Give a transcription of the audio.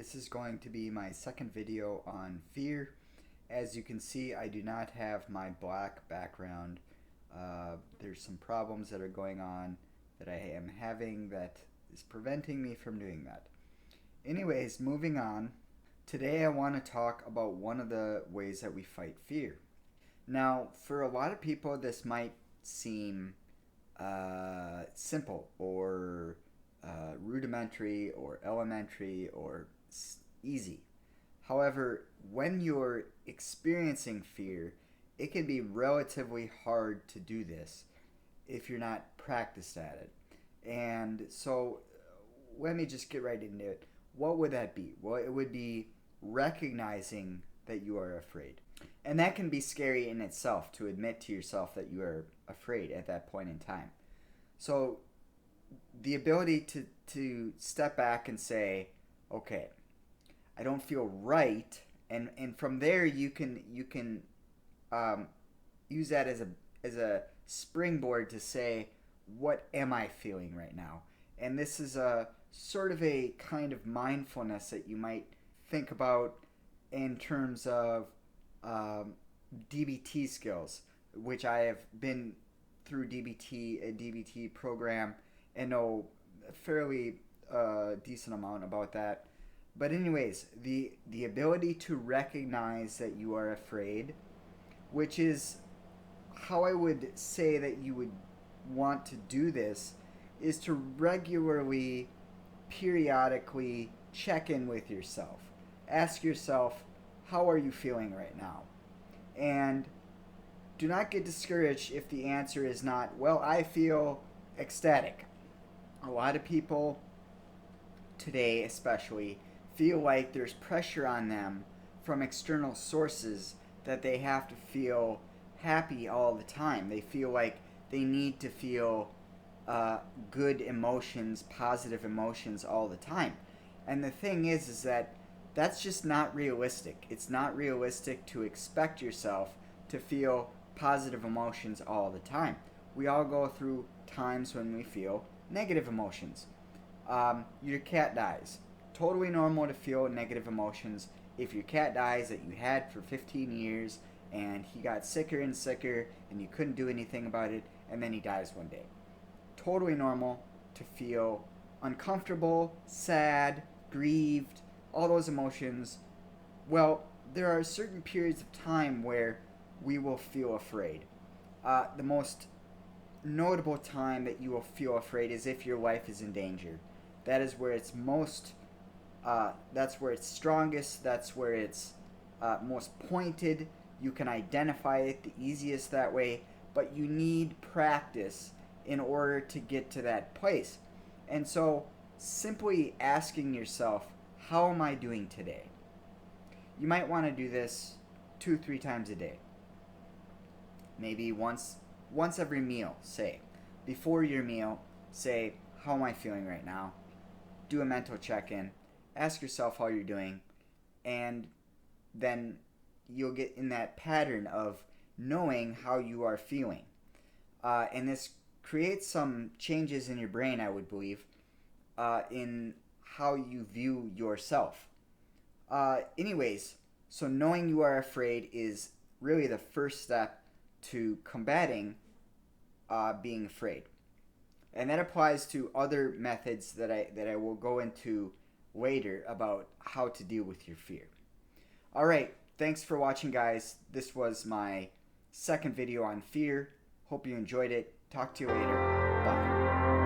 This is going to be my second video on fear. As you can see, I do not have my black background. There's some problems that are going on that I am having that is preventing me from doing that. Anyways, moving on. Today I want to talk about one of the ways that we fight fear. Now, for a lot of people, this might seem simple or rudimentary or elementary or easy. However, when you're experiencing fear, it can be relatively hard to do this if you're not practiced at it. And so let me just get right into it. What would that be? Well, it would be recognizing that you are afraid. And that can be scary in itself, to admit to yourself that you are afraid at that point in time. So the ability to step back and say, okay, I don't feel right, and from there you can use that as a springboard to say, what am I feeling right now? And this is a sort of a kind of mindfulness that you might think about in terms of DBT skills, which I have been through a DBT program, and know a fairly decent amount about that. But anyways, the ability to recognize that you are afraid, which is how I would say that you would want to do this, is to regularly, periodically check in with yourself. Ask yourself, how are you feeling right now? And do not get discouraged if the answer is not, well, I feel ecstatic. A lot of people today especially feel like there's pressure on them from external sources that they have to feel happy all the time. They feel like they need to feel good emotions, positive emotions all the time. And the thing is that that's just not realistic. It's not realistic to expect yourself to feel positive emotions all the time. We all go through times when we feel negative emotions. Your cat dies. Totally normal to feel negative emotions. If your cat dies that you had for 15 years and he got sicker and sicker and you couldn't do anything about it, and then he dies one day. Totally normal to feel uncomfortable, sad, grieved, all those emotions. Well, there are certain periods of time where we will feel afraid. The most notable time that you will feel afraid is if your life is in danger. That is where it's most, that's where it's strongest, that's where it's most pointed. You can identify it the easiest that way, but you need practice in order to get to that place. And so simply asking yourself, how am I doing today? You might want to do this 2-3 times a day. Maybe once every meal, say. Before your meal, say, how am I feeling right now? Do a mental check-in. Ask yourself how you're doing. And then you'll get in that pattern of knowing how you are feeling. And this creates some changes in your brain, I would believe, in how you view yourself. Anyways, so knowing you are afraid is really the first step to combating being afraid. And that applies to other methods that I will go into later about how to deal with your fear. All right, thanks for watching, guys. This was my second video on fear. Hope you enjoyed it. Talk to you later. Bye.